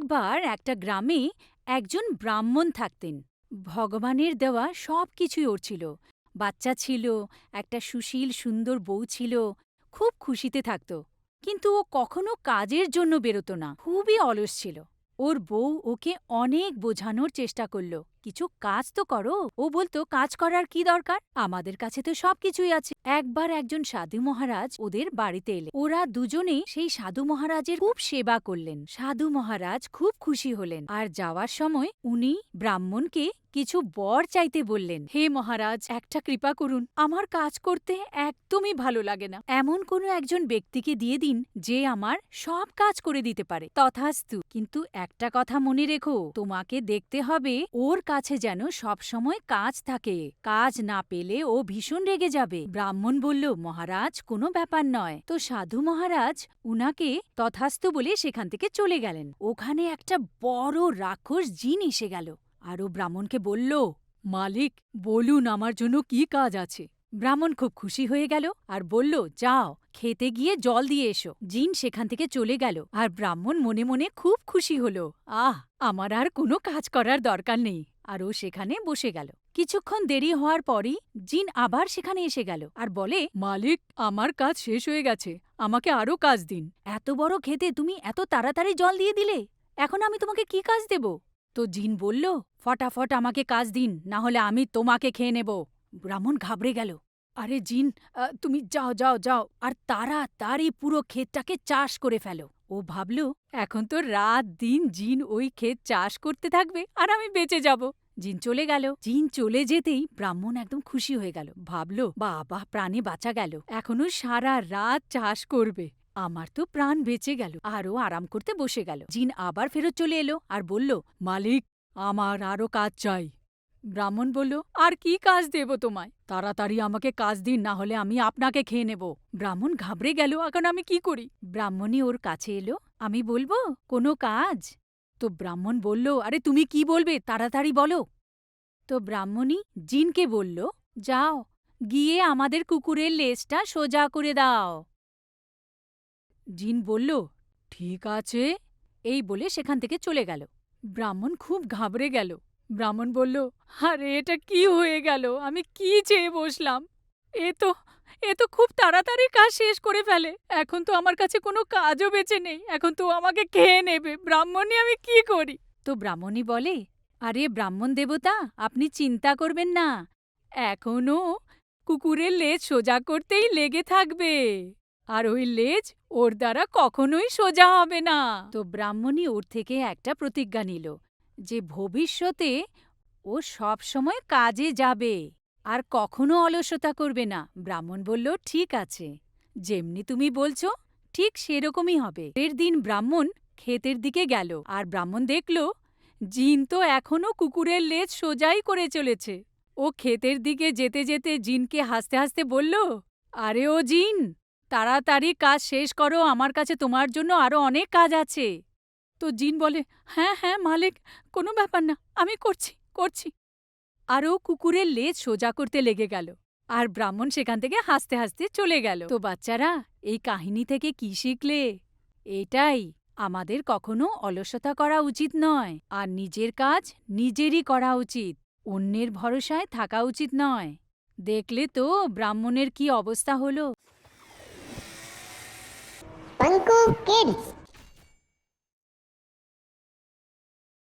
একবার একটা গ্রামে একজন ব্রাহ্মণ থাকতেন। ভগবানের দেওয়া সবকিছুই ওর ছিল। বাচ্চা ছিল, একটা সুশীল সুন্দর বউ ছিল, খুব খুশিতে থাকত। কিন্তু ও কখনো কাজের জন্য বেরোতো না, খুবই অলস ছিল। ওর বউ ওকে অনেক বোঝানোর চেষ্টা করল, কিছু কাজ তো করো। ও বলতো, কাজ করার কি দরকার, আমাদের কাছে তো সবকিছুই আছে। একবার একজন সাধু মহারাজ ওদের বাড়িতে এলেন। ওরা দুজনে সেই সাধু মহারাজের খুব সেবা করলেন। সাধু মহারাজ খুব খুশি হলেন, আর যাওয়ার সময় উনি ব্রাহ্মণকে কিছু বর চাইতে বললেন। হে মহারাজ, একটা কৃপা করুন, আমার কাজ করতে একদমই ভালো লাগে না। এমন কোনো একজন ব্যক্তিকে দিয়ে দিন যে আমার সব কাজ করে দিতে পারে। তথাস্তু, কিন্তু একটা কথা মনে রেখো, তোমাকে দেখতে হবে ওর কাছে যেন সব সময় কাজ থাকে। কাজ না পেলে ও ভীষণ রেগে যাবে। ব্রাহ্মণ বলল, মহারাজ, কোনো ব্যাপার নয়। তো সাধু মহারাজ উনাকে তথাস্তু বলে সেখান থেকে চলে গেলেন। ওখানে একটা বড় রাক্ষস জিন এসে গেল, আর ও ব্রাহ্মণকে বলল, মালিক, বলুন আমার জন্য কি কাজ আছে। ব্রাহ্মণ খুব খুশি হয়ে গেল আর বলল, যাও খেতে গিয়ে জল দিয়ে এসো। জিন সেখান থেকে চলে গেল, আর ব্রাহ্মণ মনে মনে খুব খুশি হল। আমার আর কোনো কাজ করার দরকার নেই। আর ও সেখানে বসে গেল। কিছুক্ষণ দেরি হওয়ার পরই জিন আবার সেখানে এসে গেল আর বলে, মালিক, আমার কাজ শেষ হয়ে গেছে, আমাকে আরো কাজ দিন। এত বড় খেতে তুমি এত তাড়াতাড়ি জল দিয়ে দিলে, এখন আমি তোমাকে কি কাজ দেব? তো জিন বলল, ফটাফট আমাকে কাজ দিন, না হলে আমি তোমাকে খেয়ে নেব। ব্রাহ্মণ ঘাবড়ে গেল। আরে জিন, তুমি যাও যাও যাও, আর তাড়াতাড়ি পুরো ক্ষেতটাকে চাষ করে ফেলো। ও ভাবল, এখন তো রাত দিন জিন ওই ক্ষেত চাষ করতে থাকবে আর আমি বেঁচে যাব। জিন চলে গেল। জিন চলে যেতেই ব্রাহ্মণ একদম খুশি হয়ে গেল। ভাবল, বাবা, প্রাণে বাঁচা গেল, এখনো সারা রাত চাষ করবে, আমার তো প্রাণ বেঁচে গেল। আরও আরাম করতে বসে গেল। জিন আবার ফেরত চলে এলো আর বলল, মালিক, আমার আরো কাজ চাই। ব্রাহ্মণ বলল, আর কি কাজ দেব তোমায়? তাড়াতাড়ি আমাকে কাজ দিন, না হলে আমি আপনাকে খেয়ে নেব। ব্রাহ্মণ ঘাবড়ে গেল, এখন আমি কি করি? ব্রাহ্মণী ওর কাছে এলো। আমি বলবো কোনো কাজ? তো ব্রাহ্মণ বলল, আরে তুমি কি বলবে, তাড়াতাড়ি বলো। তো ব্রাহ্মণী জিনকে বলল, যাও গিয়ে আমাদের কুকুরের লেজটা সোজা করে দাও। জিন বলল, ঠিক আছে, এই বলে সেখান থেকে চলে গেল। ব্রাহ্মণ খুব ঘাবড়ে গেল। ব্রাহ্মণ বলল, আরে এটা কি হয়ে গেল, আমি কি চেয়ে বসলাম, এ তো এ তো খুব তাড়াতাড়ি কাজ শেষ করে ফেলে। এখন তো আমার কাছে কোনো কাজও বেঁচে নেই, এখন তো আমাকে খেয়ে নেবে। ব্রাহ্মণী, আমি কি করি? তো ব্রাহ্মণী বলে, আরে ব্রাহ্মণ দেবতা, আপনি চিন্তা করবেন না, এখনো কুকুরের লেজ সোজা করতেই লেগে থাকবে, আর ওই লেজ ওর দ্বারা কখনোই সোজা হবে না। তো ব্রাহ্মণী ওর থেকে একটা প্রতিজ্ঞা নিল যে ভবিষ্যতে ও সব সময় কাজে যাবে আর কখনো অলসতা করবে না। ব্রাহ্মণ বলল, ঠিক আছে, যেমনি তুমি বলছো ঠিক সেরকমই হবে। এর দিন ব্রাহ্মণ ক্ষেতের দিকে গেল, আর ব্রাহ্মণ দেখল জিন তো এখনো কুকুরের লেজ সোজাই করে চলেছে। ও ক্ষেতের দিকে যেতে যেতে জিনকে হাসতে হাসতে বলল, আরে ও জিন, তাড়াতাড়ি কাজ শেষ করো, আমার কাছে তোমার জন্য আরো অনেক কাজ আছে। তো জিন বলে, হ্যাঁ হ্যাঁ মালিক, কোনো ব্যাপার না, আমি করছি করছি। আর ও কুকুরের লেজ সোজা করতে লেগে গেল, আর ব্রাহ্মণ সেখান থেকে হাসতে হাসতে চলে গেল। তো বাচ্চারা, এই কাহিনী থেকে কি শিখলে? এটাই, আমাদের কখনো অলসতা করা উচিত নয়, আর নিজের কাজ নিজেরই করা উচিত, অন্যের ভরসায় থাকা উচিত নয়। দেখলে তো ব্রাহ্মণের কি অবস্থা হলো। Panko Kids